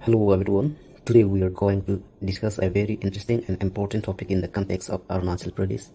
Hello everyone. Today we are going to discuss a very interesting and important topic in the context of Arunachal Pradesh,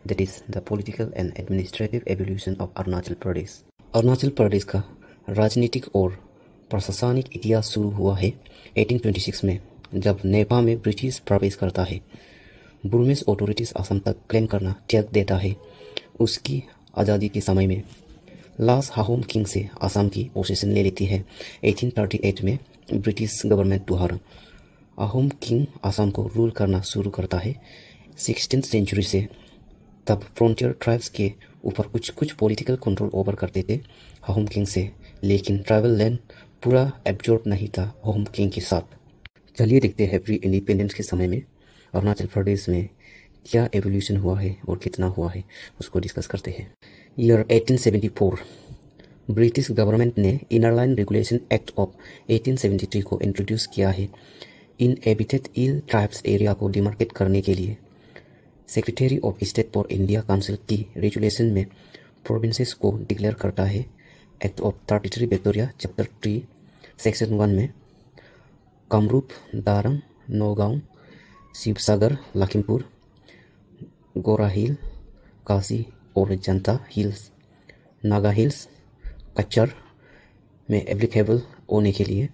that is the political and administrative evolution of Arunachal Pradesh. Arunachal Pradesh का राजनीतिक और प्रशासनिक इतिहास शुरू हुआ है 1826 में, जब नेपाल में ब्रिटिश प्रवेश करता है। बुर्मेस अथॉरिटीज असम तक क्लेम करना त्याग देता है। उसकी आज़ादी के समय में लास हाहोम किंग से असम की पोजीशन ले लेती है। 1838 में ब्रिटिश गवर्नमेंट द्वारा अहोम किंग असम को रूल करना शुरू करता है। 16th सेंचुरी से तब फ्रंटियर ट्राइब्स के ऊपर कुछ पॉलिटिकल कंट्रोल ओवर करते थे अहोम किंग से, लेकिन ट्राइबल लैंड पूरा एब्जॉर्ब नहीं था अहोम किंग के साथ। चलिए देखते हैं प्री इंडिपेंडेंस के समय में अरुणाचल प्रदेश में क्या एवोल्यूशन हुआ है और कितना हुआ है, उसको डिस्कस करते हैं। ईयर 1874 ब्रिटिश गवर्नमेंट ने inner line regulation act of 1873 को इंट्रोड्यूस किया है। इनएबिटेड हिल ट्राइब्स एरिया को डिमार्केट करने के लिए secretary of state for India council की रेजुलेशन में प्रोविंसेस को डिक्लेयर करता है। Act of 33 Victoria chapter 3 section 1 में कामरूप, दारंग, नौगांव, शिवसागर, लखीमपुर, गोरा हिल, काशी और जनता हिल्स, नागा हिल्स, कच्चर में एप्लीकेबल होने के लिए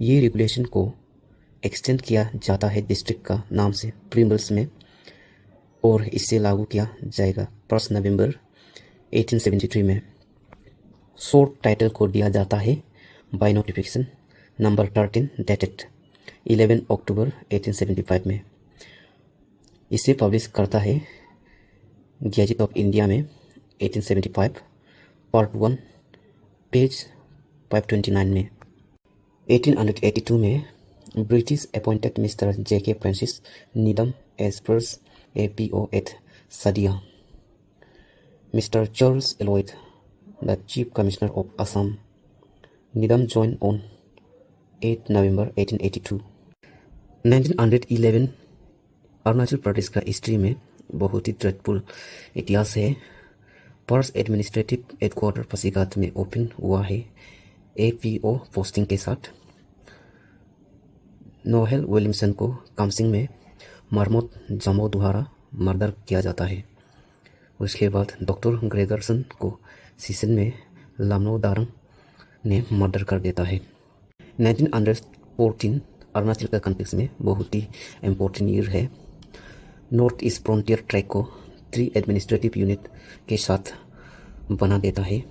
ये रेगुलेशन को एक्सटेंड किया जाता है डिस्ट्रिक्ट का नाम से प्रीमल्स में, और इससे लागू किया जाएगा 1 नवंबर 1873 में। शॉर्ट टाइटल को दिया जाता है बाय नोटिफिकेशन नंबर 13 डेटेड 11 अक्टूबर 1875 में। इसे पब्लिश करता है गैजेट ऑफ इंडिया में 1875 पार्ट 1 पेज 529 में। 1882 में British appointed mister J.K. Francis Needham as first APO at Sadia. Mr. Charles Lloyd, the Chief Commissioner of Assam. Needham joined on 8 November 1882. 1911 Arunachal Pradesh का history में बहुत ही ड्रेडफुल इतिहास है। फर्स्ट एडमिनिस्ट्रेटिव हेडक्वार्टर पासीघाट में open हुआ है APO पोस्टिंग के साथ। नोहेल विलियमसन को कामसिंग में मरमोट जमो द्वारा मर्डर किया जाता है। उसके बाद डॉक्टर ग्रेगरसन को सीजन में लामनो दारंग ने मर्डर कर देता है। 1914 अरुणाचल का कंटेक्स में बहुत ही इम्पोर्टेंट ईयर है। नॉर्थ ईस्ट फ्रंटियर ट्रैक को 3 एडमिनिस्ट्रेटिव यूनिट के साथ बना देता है।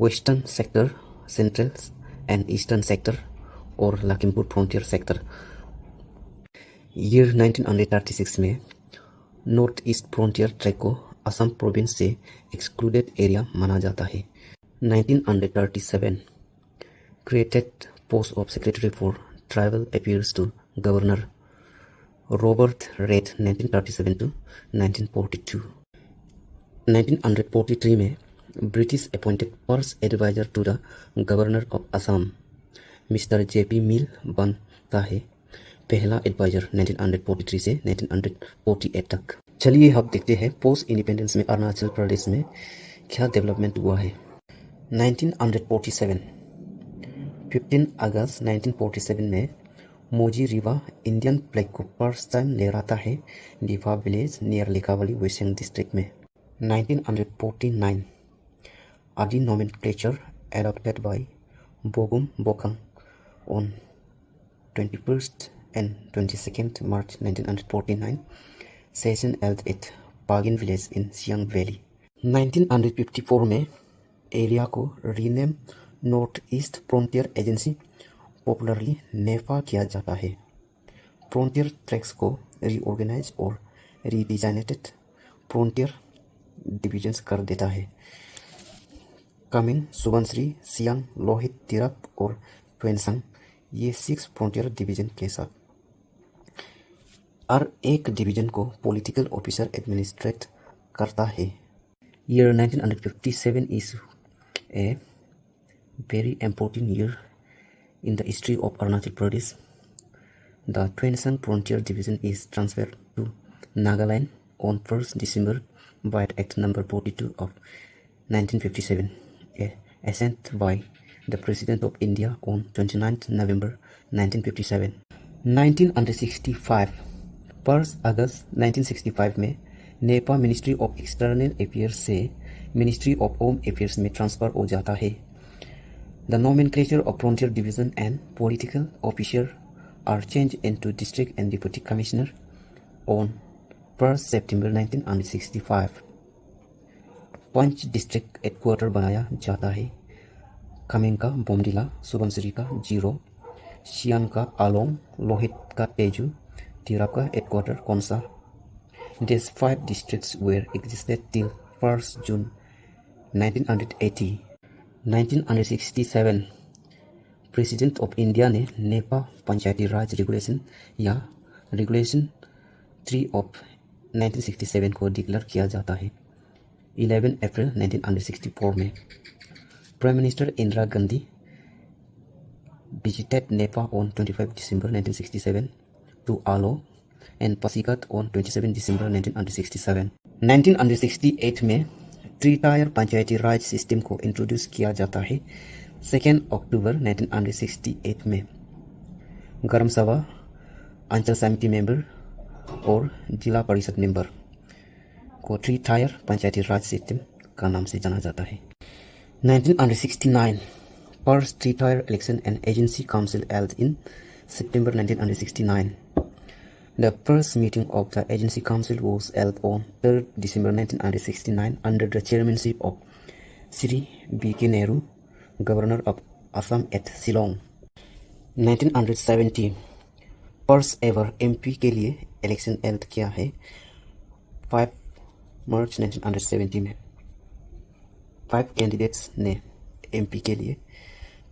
Western sector, central and eastern sector और लखीमपुर फ्रंटियर सेक्टर। ईयर 1936 में नॉर्थ ईस्ट फ्रंटियर ट्रैक को असम प्रोविंस से एक्सक्लूडेड एरिया माना जाता है। 1937 created post of secretary for tribal affairs to governor Robert Reid 1937 to 1942। 1943 में British appointed first adviser to the governor of Assam mister JP Mill बनता है पहला एडवाइजर 1943 से 1948 तक। चलिए अब देखते हैं पोस्ट इंडिपेंडेंस में अरुणाचल प्रदेश में क्या डेवलपमेंट हुआ है। 1947 15 अगस्त 1947 में मोजी रिवा इंडियन फ्लैग को फर्स्ट टाइम लहराता है Difa village near Likabali western district में। 1949 आदि nomenclature adopted by Bogum Bokang on 21st and 22nd March 1949 session held at Pagin village in Siang Valley। 1954 में एरिया को rename North East Frontier Agency popularly NEFA किया जाता है। फ्रंटियर ट्रैक्स को रीऑर्गेनाइज और रीडिजाइनेटेड फ्रंटियर डिविजन्स कर देता है। कामिंग, सुबनश्री, सियांग, लोहित, तिरप और ट्वेंसंग ये 6 फ्रंटियर डिवीजन के साथ। हर एक डिवीजन को पॉलिटिकल ऑफिसर एडमिनिस्ट्रेट करता है। Year 1957 is a very important year in the history of Arunachal Pradesh. The Twensang Frontier Division is transferred to Nagaland on 1st December by Act number 42 of 1957, assent by the President of India on 29 November 1957. 1965 1 अगस्त 1965 में Nepal ministry of external affairs से ministry of home affairs में transfer हो जाता है. The nomenclature of frontier division and political officer are changed into district and deputy commissioner on 1 September 1965. पंच district headquarter बनाया जाता है. खमेंग का बोमडिला, सुबनसिरी का जीरो, शियान का आलोंग, लोहित का तेजू, तिराप का हेडक्वार्टर कौनसा. These 5 districts were existed till 1st June 1980. 1967 president of India ने नेपाल पंचायती राज रेगुलेशन या रेगुलेशन 3 ऑफ 1967 को डिक्लेयर किया जाता है. 11 अप्रैल 1964 में prime minister Indira Gandhi visited Nepal on 25 December 1967 to Alo and Pasighat on 27 December 1967. 1968 में 3-tier पंचायती राज सिस्टम को इंट्रोड्यूस किया जाता है. 2 अक्टूबर 1968 में ग्राम सभा, अंचल समिति मेंबर और जिला परिषद मेंबर को 3-tier पंचायती राज सिस्टम का नाम से जाना जाता है. 1969 first 3-tier election and agency council held in September 1969. The first meeting of the agency council was held on 3rd December 1969 under the chairmanship of Sri B.K. Nehru, Governor of Assam at Shillong. 1970 first ever MP के लिए election held किया है 5 मार्च 1970 में. 5 candidates ने MP के लिए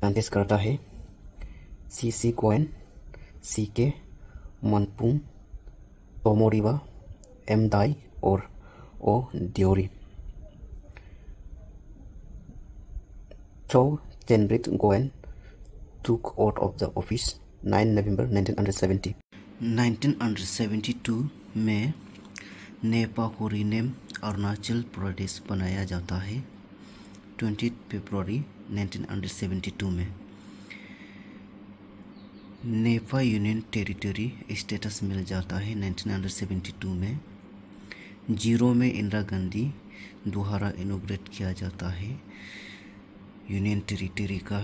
contest करता है. सी कोएन, CK मनपुंग, तोमोरिवा, M दाई और O दियोरी. Chow Chenbrit Goen took out of the office 9 November 1970. 1972 में नेपाल को रीनेम अरुणाचल प्रदेश बनाया जाता है. 20 फरवरी 1972 में नेपाल यूनियन टेरिटरी स्टेटस मिल जाता है. 1972 में 0 में इंदिरा गांधी दोबारा इनोग्रेट किया जाता है यूनियन टेरिटरी का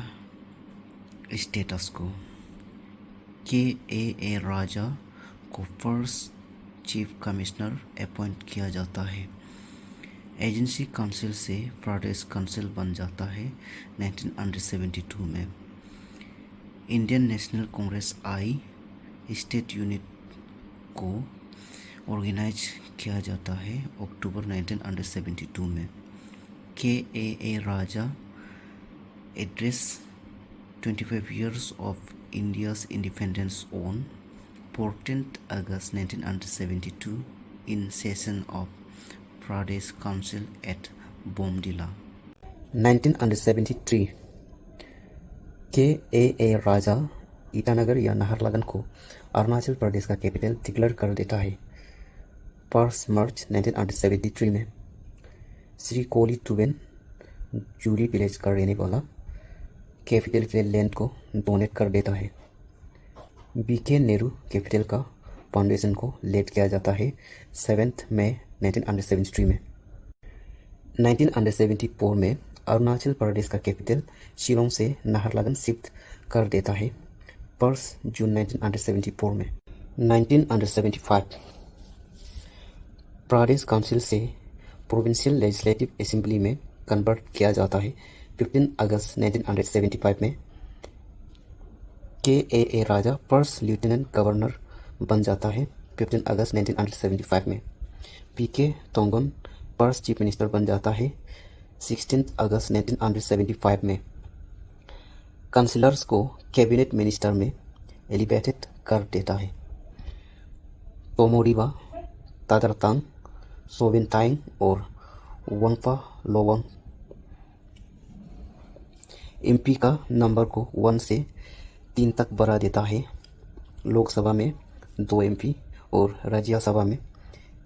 स्टेटस को. KAA राजा को फर्स्ट चीफ कमिश्नर अपॉइंट किया जाता है. एजेंसी काउंसिल से प्रदेश काउंसिल बन जाता है 1972 में. इंडियन नेशनल कांग्रेस आई स्टेट यूनिट को ऑर्गेनाइज किया जाता है अक्टूबर 1972 में. KAA Raja address 25 years of India's independence on 14th August 1972 in session of Pradesh Council at Bomdila. 1973 KAA राजा ईटानगर या नाहरलगुन को अरुणाचल प्रदेश का कैपिटल डिक्लेयर कर देता है 1 मार्च 1973 में. श्री कोली टुबेन जूरी विलेज का रहने वाला कैपिटल के लैंड को डोनेट कर देता है. BK नेहरू कैपिटल का फाउंडेशन को लेट किया जाता है 7 मई 1973 में. 1974 में अरुणाचल प्रदेश का कैपिटल शिलोंग से नाहरलगुन शिफ्ट कर देता है 1 जून 1974 में. 1975 प्रदेश काउंसिल से प्रोविंशियल लेजिस्लेटिव असेंबली में कन्वर्ट किया जाता है 15 अगस्त 1975 में. KAA राजा फर्स्ट लेफ्टिनेंट गवर्नर बन जाता है 15 अगस्त 1975 में. PK तोंगन फर्स्ट चीफ मिनिस्टर बन जाता है 16 अगस्त 1975 में. काउंसिलर्स को कैबिनेट मिनिस्टर में एलिवेटेड कर देता है. तोमोरिवा, तादरतांग, सोवेंटाइंग और वंगफा लोवंग MP का नंबर को 1 से 3 तक बढ़ा देता है. लोकसभा में 2 MP और राज्यसभा में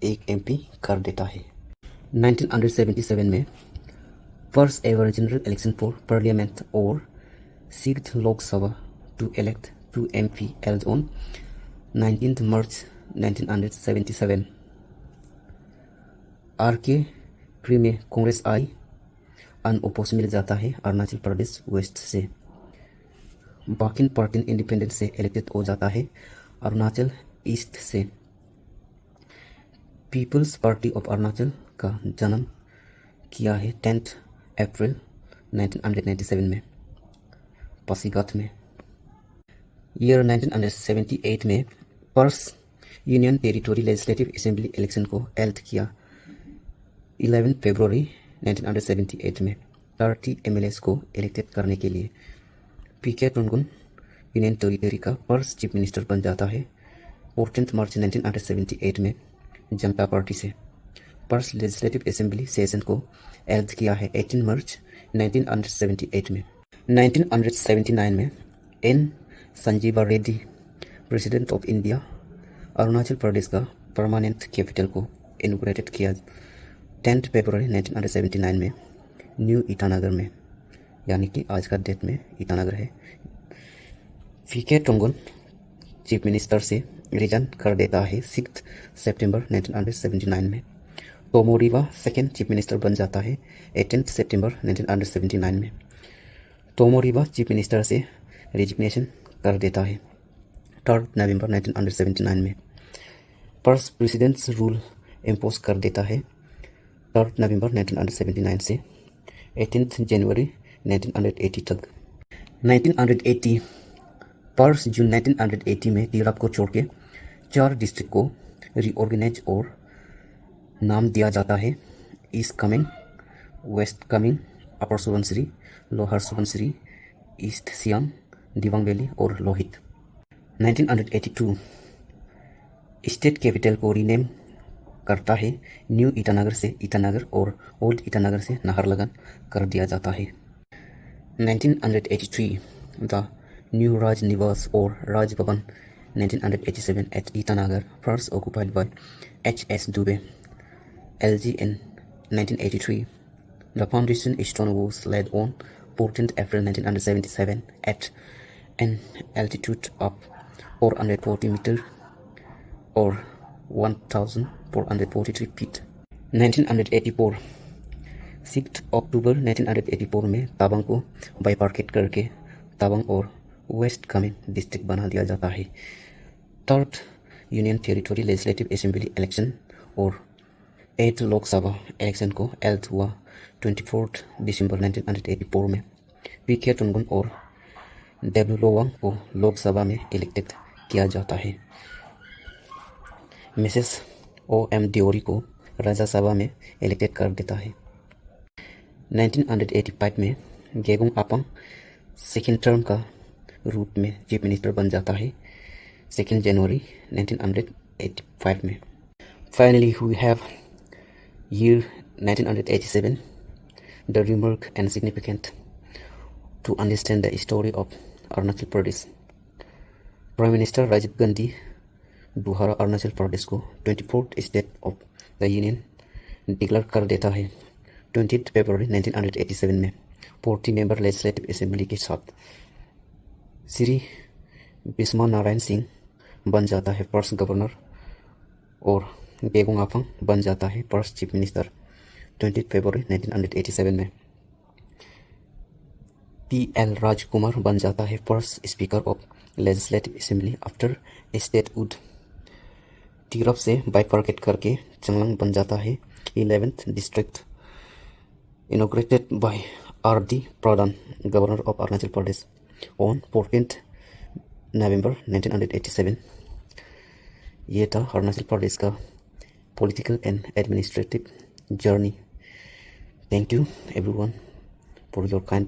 1 MP कर देता है. 1977 में first ever general election for parliament और 6th Lok Sabha to elect 2 MP held on 19th March 1977। Are के प्री में कांग्रेस आई, अनओपोज मिल जाता है अरुणाचल प्रदेश वेस्ट से। बाकिन पार्टी इंडिपेंडेंट से इलेक्टेड हो जाता है अरुणाचल ईस्ट से। पीपल्स पार्टी ऑफ अरुणाचल का जन्म किया है 10 अप्रैल 1997 में पासीघाट में। ईयर 1978 में purse union territory legislative assembly election को हेल्ड किया। 11 फरवरी 1978 में 30 एमएलएस को इलेक्टेड करने के लिए पीके टुनगुन यूनियन टेरिटरी का पर्स चीफ मिनिस्टर बन जाता है। 14 मार्च 1978 में जनता पार्टी से पर्स लेजिस्लेटिव असेंबली सेशन को हेल्ड किया है 18 मार्च 1978 में। 1979 में N Sanjiva Reddy President of India Arunachal Pradesh का परमानेंट कैपिटल को इनॉग्रेटेड किया 10 फरवरी 1979 में न्यू ईटानगर में, यानी कि आज का डेट में ईटानगर है। पीके टुनगुन चीफ मिनिस्टर से रिजाइन कर देता है 6 सितंबर 1979 में। तोमोरिबा सेकेंड चीफ मिनिस्टर बन जाता है 18 सितंबर 1979 में। तोमोरिबा चीफ मिनिस्टर से रिजिग्नेशन कर देता है 3 नवंबर 1979 में। पर्स प्रेसिडेंट्स रूल इम्पोज कर देता है 3 नवंबर 1979 से 18 जनवरी 1980 तक। 1980 पर्स जून 1980 में तिराप को छोड़ के 4 डिस्ट्रिक्ट को रीऑर्गेनाइज और नाम दिया जाता है East Kameng, West Kameng, Upper Subansiri, Lower Subansiri, East Siang, Dibang Valley और लोहित। 1982 स्टेट कैपिटल को रीनेम करता है न्यू ईटानगर से ईटानगर और ओल्ड ईटानगर से नाहरलगन कर दिया जाता है। 1983 द न्यू राज निवास और Raj Bhavan 1987 at Itanagar, first occupied by H.S. Dubey, LG in 1983. The foundation stone was laid on 14th April 1977 at an altitude of 440 meters or 1,443 feet. 1984 6 अक्टूबर 1984 में तावांग को बाइफार्केट करके तावांग और वेस्ट कामेंग डिस्ट्रिक्ट बना दिया जाता है। 3rd union territory legislative assembly election और 8 Lok Sabha election को हेल्ड हुआ 24 दिसंबर 1984 में। पीके टुनगुन और डब्ल्यू लोवांग को लोकसभा में इलेक्टेड किया जाता है। Mrs O.M. दियोरी को राज्यसभा में इलेक्टेड कर देता है। 1985 में गेगोंग अपांग सेकेंड टर्म का रूट में चीफ मिनिस्टर बन जाता है 2 जनवरी 1985 में। Finally we have year 1987, the remark and significant to understand the story of Arunachal Pradesh. Prime Minister Rajiv Gandhi दोबारा अरुणाचल प्रदेश को 24th state of the union declare कर देता है 20 फरवरी 1987 में 40 मेंबर लेजिस्लेटिव असेंबली के साथ। श्री बिस्मा नारायण सिंह बन जाता है फर्स्ट गवर्नर और गेगोंग अपांग बन जाता है फर्स्ट चीफ मिनिस्टर 20 फरवरी 1987 में। P.L. राजकुमार बन जाता है first speaker of legislative assembly after statehood. Tirap से बाइफर्केट करके चंगलांग बन जाता है 11th district inaugurated bye R.D. Pradhan governor of Arunachal Pradesh on 14th नवंबर 1987। ये था अरुणाचल प्रदेश का political and administrative journey. Thank you everyone for your kind